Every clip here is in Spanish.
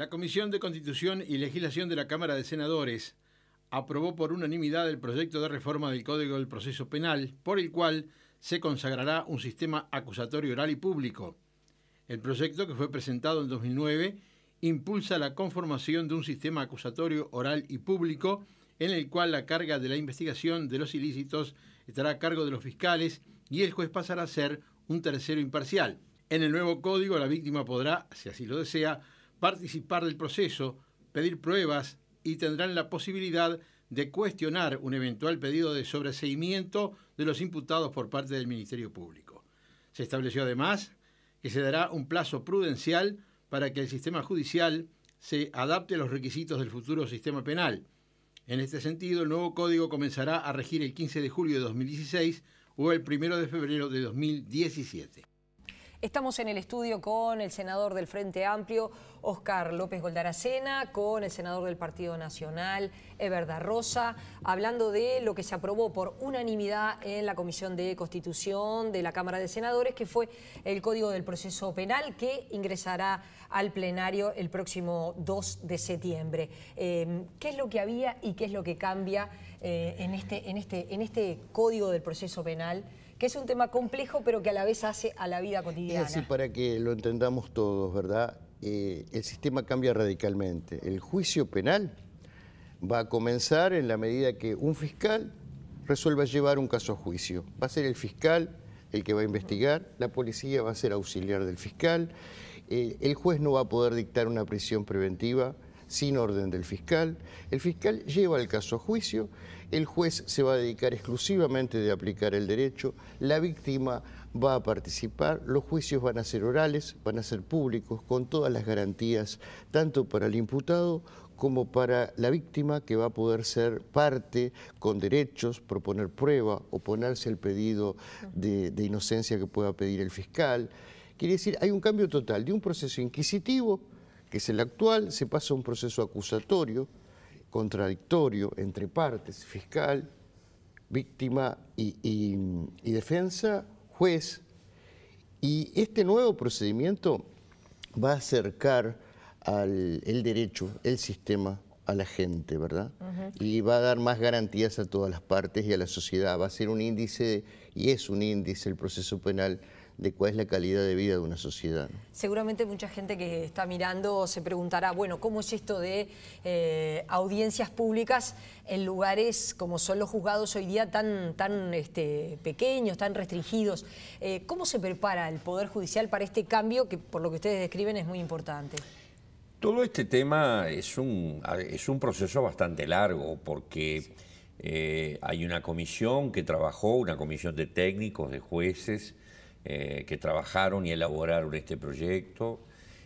La Comisión de Constitución y Legislación de la Cámara de Senadores aprobó por unanimidad el proyecto de reforma del Código del Proceso Penal, por el cual se consagrará un sistema acusatorio oral y público. El proyecto, que fue presentado en 2009, impulsa la conformación de un sistema acusatorio oral y público en el cual la carga de la investigación de los ilícitos estará a cargo de los fiscales y el juez pasará a ser un tercero imparcial. En el nuevo código, la víctima podrá, si así lo desea, participar del proceso, pedir pruebas y tendrán la posibilidad de cuestionar un eventual pedido de sobreseimiento de los imputados por parte del Ministerio Público. Se estableció además que se dará un plazo prudencial para que el sistema judicial se adapte a los requisitos del futuro sistema penal. En este sentido, el nuevo código comenzará a regir el 15 de julio de 2016 o el 1 de febrero de 2017. Estamos en el estudio con el senador del Frente Amplio, Óscar López Goldaracena, con el senador del Partido Nacional, Eber da Rosa, hablando de lo que se aprobó por unanimidad en la Comisión de Constitución de la Cámara de Senadores, que fue el Código del Proceso Penal, que ingresará al plenario el próximo 2 de septiembre. ¿Qué es lo que había y qué es lo que cambia en este Código del Proceso Penal, que es un tema complejo, pero que a la vez hace a la vida cotidiana? Es así, para que lo entendamos todos, ¿verdad? El sistema cambia radicalmente. El juicio penal va a comenzar en la medida que un fiscal resuelva llevar un caso a juicio. Va a ser el fiscal el que va a investigar, la policía va a ser auxiliar del fiscal, el juez no va a poder dictar una prisión preventiva sin orden del fiscal. El fiscal lleva el caso a juicio, el juez se va a dedicar exclusivamente de aplicar el derecho, la víctima va a participar, los juicios van a ser orales, van a ser públicos, con todas las garantías, tanto para el imputado como para la víctima, que va a poder ser parte con derechos, proponer prueba, oponerse al pedido de inocencia que pueda pedir el fiscal. Quiere decir, hay un cambio total de un proceso inquisitivo, que es el actual, se pasa a un proceso acusatorio, contradictorio entre partes, fiscal, víctima y defensa, juez. Y este nuevo procedimiento va a acercar el derecho, el sistema, a la gente, ¿verdad? Y va a dar más garantías a todas las partes y a la sociedad. Va a ser un índice, y es un índice, el proceso penal, de cuál es la calidad de vida de una sociedad, ¿no? Seguramente mucha gente que está mirando se preguntará, bueno, ¿cómo es esto de audiencias públicas en lugares como son los juzgados hoy día tan pequeños, tan restringidos? ¿Cómo se prepara el Poder Judicial para este cambio que, por lo que ustedes describen, es muy importante? Todo este tema es un proceso bastante largo, porque hay una comisión que trabajó, una comisión de técnicos, de jueces, que trabajaron y elaboraron este proyecto.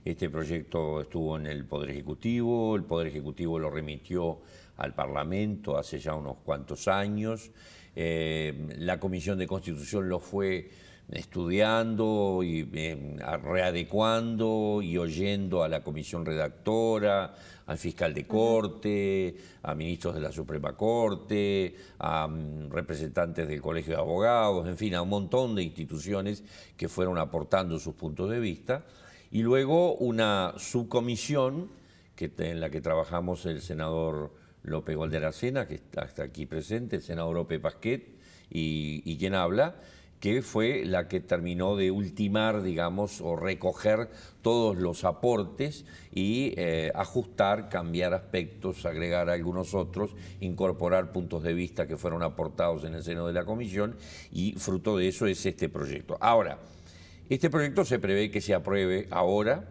Este proyecto estuvo en el Poder Ejecutivo lo remitió al Parlamento hace ya unos cuantos años. La Comisión de Constitución lo fue estudiando y readecuando y oyendo a la comisión redactora, al fiscal de corte, a ministros de la Suprema Corte, a representantes del Colegio de Abogados, en fin, a un montón de instituciones que fueron aportando sus puntos de vista. Y luego una subcomisión en la que trabajamos el senador López Goldaracena, que está hasta aquí presente, el senador Ope Pasquet y quien habla, que fue la que terminó de ultimar, digamos, o recoger todos los aportes y ajustar, cambiar aspectos, agregar algunos otros, incorporar puntos de vista que fueron aportados en el seno de la comisión, y fruto de eso es este proyecto. Ahora, este proyecto se prevé que se apruebe ahora,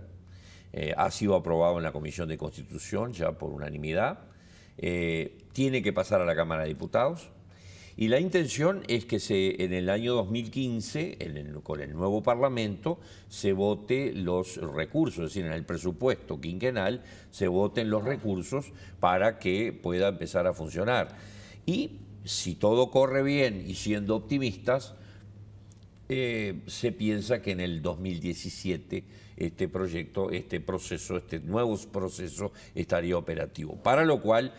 ha sido aprobado en la Comisión de Constitución ya por unanimidad, tiene que pasar a la Cámara de Diputados. Y la intención es que en el año 2015, con el nuevo Parlamento, se vote los recursos, es decir, en el presupuesto quinquenal se voten los recursos para que pueda empezar a funcionar. Y si todo corre bien y siendo optimistas, Se piensa que en el 2017 este nuevo proceso estaría operativo. Para lo cual,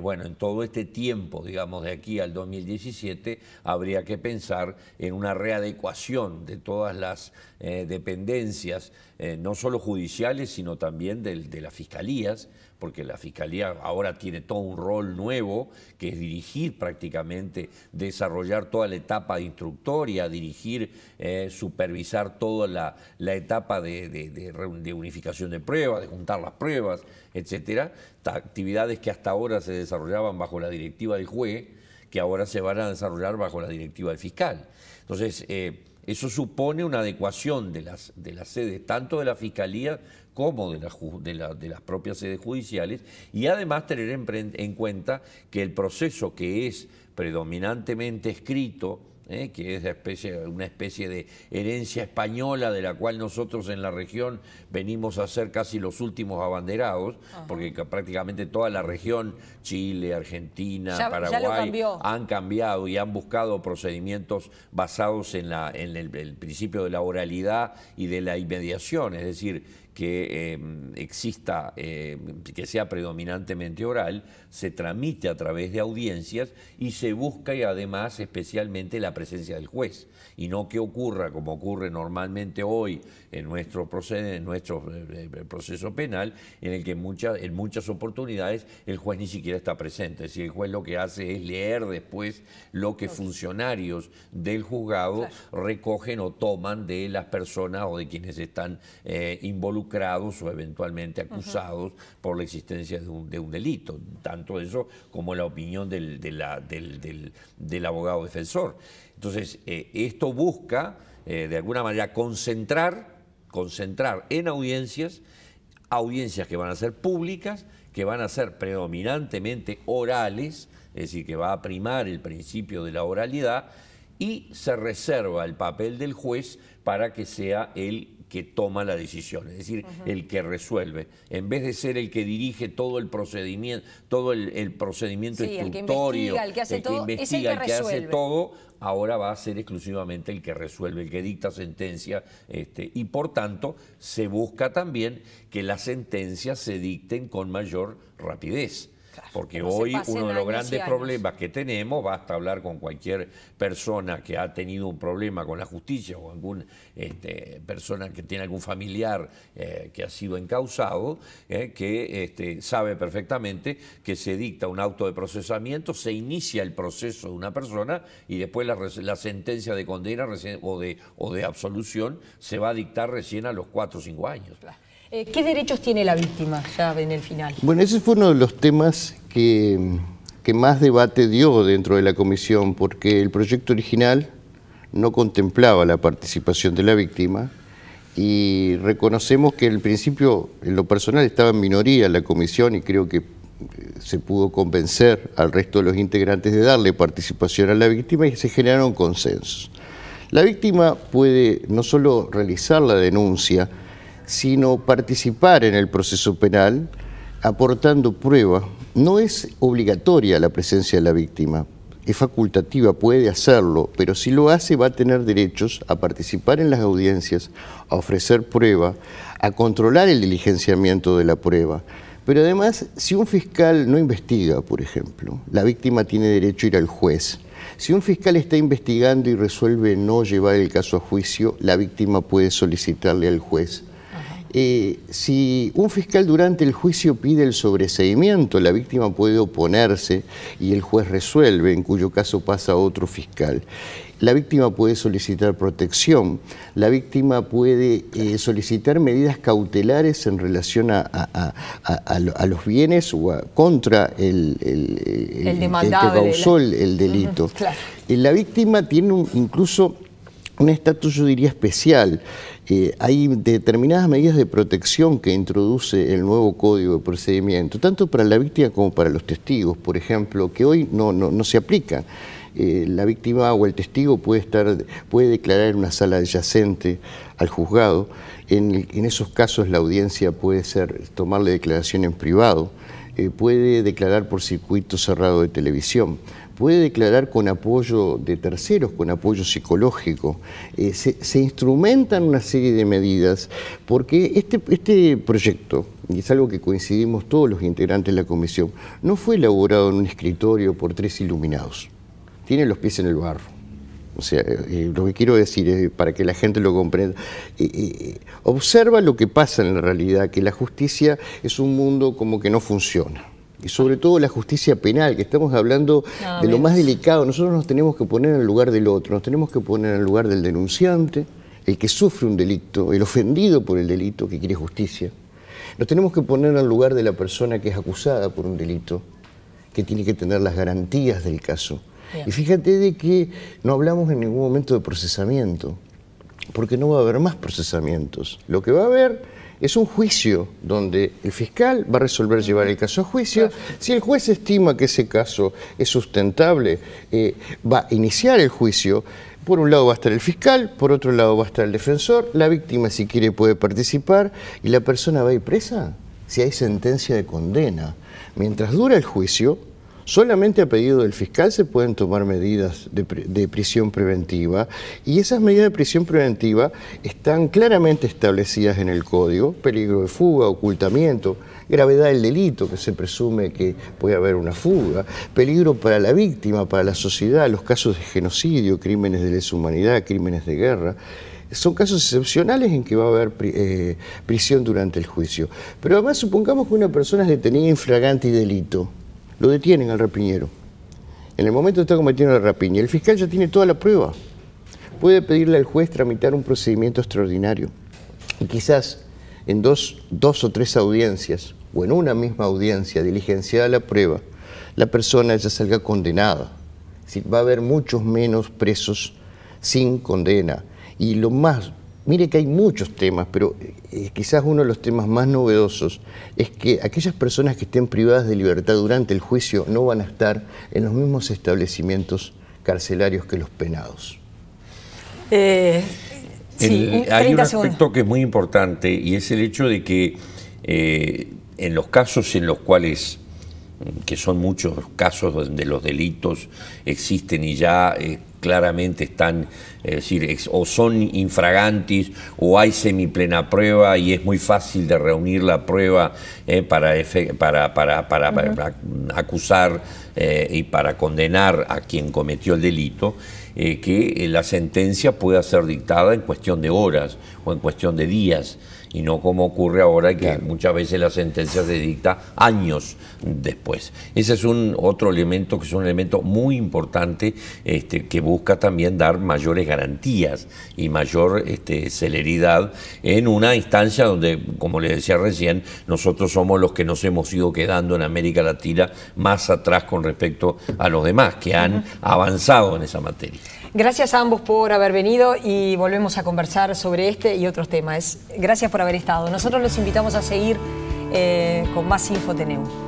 bueno, en todo este tiempo, digamos, de aquí al 2017, habría que pensar en una readecuación de todas las dependencias, no solo judiciales, sino también de las fiscalías, porque la Fiscalía ahora tiene todo un rol nuevo, que es dirigir prácticamente, desarrollar toda la etapa de instructoria, dirigir, supervisar toda la etapa de unificación de pruebas, de juntar las pruebas, etcétera. Actividades que hasta ahora se desarrollaban bajo la directiva del juez, que ahora se van a desarrollar bajo la directiva del fiscal. Entonces, eso supone una adecuación de las sedes, tanto de la Fiscalía como de las propias sedes judiciales, y además tener en cuenta que el proceso que es predominantemente escrito, que es una especie de herencia española de la cual nosotros en la región venimos a ser casi los últimos abanderados, porque prácticamente toda la región, Chile, Argentina, Paraguay, han cambiado y han buscado procedimientos basados en el principio de la oralidad y de la inmediación, es decir, que exista, que sea predominantemente oral, se tramite a través de audiencias y se busca y además especialmente la presencia del juez, y no que ocurra como ocurre normalmente hoy en nuestro proceso penal, en el que en muchas oportunidades el juez ni siquiera está presente. Es decir, el juez lo que hace es leer después lo que funcionarios del juzgado recogen o toman de las personas o de quienes están involucrados o eventualmente acusados por la existencia de un delito, tanto eso como la opinión del abogado defensor. Entonces, esto busca, de alguna manera, concentrar en audiencias que van a ser públicas, que van a ser predominantemente orales, es decir, que va a primar el principio de la oralidad, y se reserva el papel del juez para que sea el que toma la decisión, es decir, el que resuelve, en vez de ser el que dirige todo el procedimiento, instructorio, el que investiga, el que hace todo, ahora va a ser exclusivamente el que resuelve, el que dicta sentencia, y por tanto se busca también que las sentencias se dicten con mayor rapidez. Porque hoy uno de los grandes problemas que tenemos, basta hablar con cualquier persona que ha tenido un problema con la justicia o alguna persona que tiene algún familiar que ha sido encausado, que sabe perfectamente que se dicta un auto de procesamiento, se inicia el proceso de una persona y después la sentencia de condena o de absolución se va a dictar recién a los 4 o 5 años. ¿Qué derechos tiene la víctima ya en el final? Bueno, ese fue uno de los temas que más debate dio dentro de la comisión, porque el proyecto original no contemplaba la participación de la víctima, y reconocemos que al principio, en lo personal, estaba en minoría en la comisión, y creo que se pudo convencer al resto de los integrantes de darle participación a la víctima, y se generaron consensos. La víctima puede no solo realizar la denuncia, sino participar en el proceso penal aportando prueba. No es obligatoria la presencia de la víctima, es facultativa, puede hacerlo, pero si lo hace va a tener derechos a participar en las audiencias, a ofrecer prueba, a controlar el diligenciamiento de la prueba. Pero además, si un fiscal no investiga, por ejemplo, la víctima tiene derecho a ir al juez. Si un fiscal está investigando y resuelve no llevar el caso a juicio, la víctima puede solicitarle al juez. Si un fiscal durante el juicio pide el sobreseimiento, la víctima puede oponerse y el juez resuelve, en cuyo caso pasa a otro fiscal. La víctima puede solicitar protección, la víctima puede solicitar medidas cautelares en relación a los bienes o contra el que causó el delito. Claro. La víctima tiene incluso un estatus, yo diría, especial. Hay determinadas medidas de protección que introduce el nuevo Código de Procedimiento, tanto para la víctima como para los testigos, por ejemplo, que hoy no se aplican. La víctima o el testigo puede declarar en una sala adyacente al juzgado. En esos casos la audiencia puede tomarle declaración en privado, puede declarar por circuito cerrado de televisión, puede declarar con apoyo de terceros, con apoyo psicológico. Se instrumentan una serie de medidas porque este proyecto, y es algo que coincidimos todos los integrantes de la comisión, no fue elaborado en un escritorio por 3 iluminados. Tiene los pies en el barro. O sea, lo que quiero decir, para que la gente lo comprenda, observa lo que pasa en la realidad, que la justicia es un mundo como que no funciona. Y sobre todo la justicia penal, que estamos hablando de lo más delicado. Nosotros nos tenemos que poner en el lugar del otro, nos tenemos que poner en el lugar del denunciante, el que sufre un delito, el ofendido por el delito, que quiere justicia. Nos tenemos que poner en el lugar de la persona que es acusada por un delito, que tiene que tener las garantías del caso. Bien. Y fíjate de que no hablamos en ningún momento de procesamiento, porque no va a haber más procesamientos. Lo que va a haber es un juicio donde el fiscal va a resolver llevar el caso a juicio. Si el juez estima que ese caso es sustentable, va a iniciar el juicio. Por un lado va a estar el fiscal, por otro lado va a estar el defensor, la víctima si quiere puede participar y la persona va a ir presa si hay sentencia de condena. Mientras dura el juicio, solamente a pedido del fiscal se pueden tomar medidas de prisión preventiva y esas medidas de prisión preventiva están claramente establecidas en el código: peligro de fuga, ocultamiento, gravedad del delito, que se presume que puede haber una fuga, peligro para la víctima, para la sociedad, los casos de genocidio, crímenes de lesa humanidad, crímenes de guerra. Son casos excepcionales en que va a haber prisión durante el juicio. Pero además supongamos que una persona es detenida en flagrante delito. Lo detienen al rapiñero. En el momento que está cometiendo la rapiña, el fiscal ya tiene toda la prueba. Puede pedirle al juez tramitar un procedimiento extraordinario. Y quizás en dos o tres audiencias, o en una misma audiencia diligenciada la prueba, la persona ya salga condenada. Es decir, va a haber muchos menos presos sin condena. Y lo más, mire que hay muchos temas, pero quizás uno de los temas más novedosos es que aquellas personas que estén privadas de libertad durante el juicio no van a estar en los mismos establecimientos carcelarios que los penados. Hay un aspecto que es muy importante y es el hecho de que en los casos en los cuales, que son muchos casos donde los delitos existen y ya claramente están, es decir, o son infragantis o hay semiplena prueba y es muy fácil de reunir la prueba para acusar y para condenar a quien cometió el delito, que la sentencia pueda ser dictada en cuestión de horas o en cuestión de días, y no como ocurre ahora, que muchas veces la sentencia se dicta años después. Ese es otro elemento que es un elemento muy importante, que busca también dar mayores garantías y mayor celeridad en una instancia donde, como les decía recién, nosotros somos los que nos hemos ido quedando en América Latina más atrás con respecto a los demás, que han avanzado en esa materia. Gracias a ambos por haber venido y volvemos a conversar sobre este y otros temas. Gracias por haber estado. Nosotros los invitamos a seguir con más InfoTNU.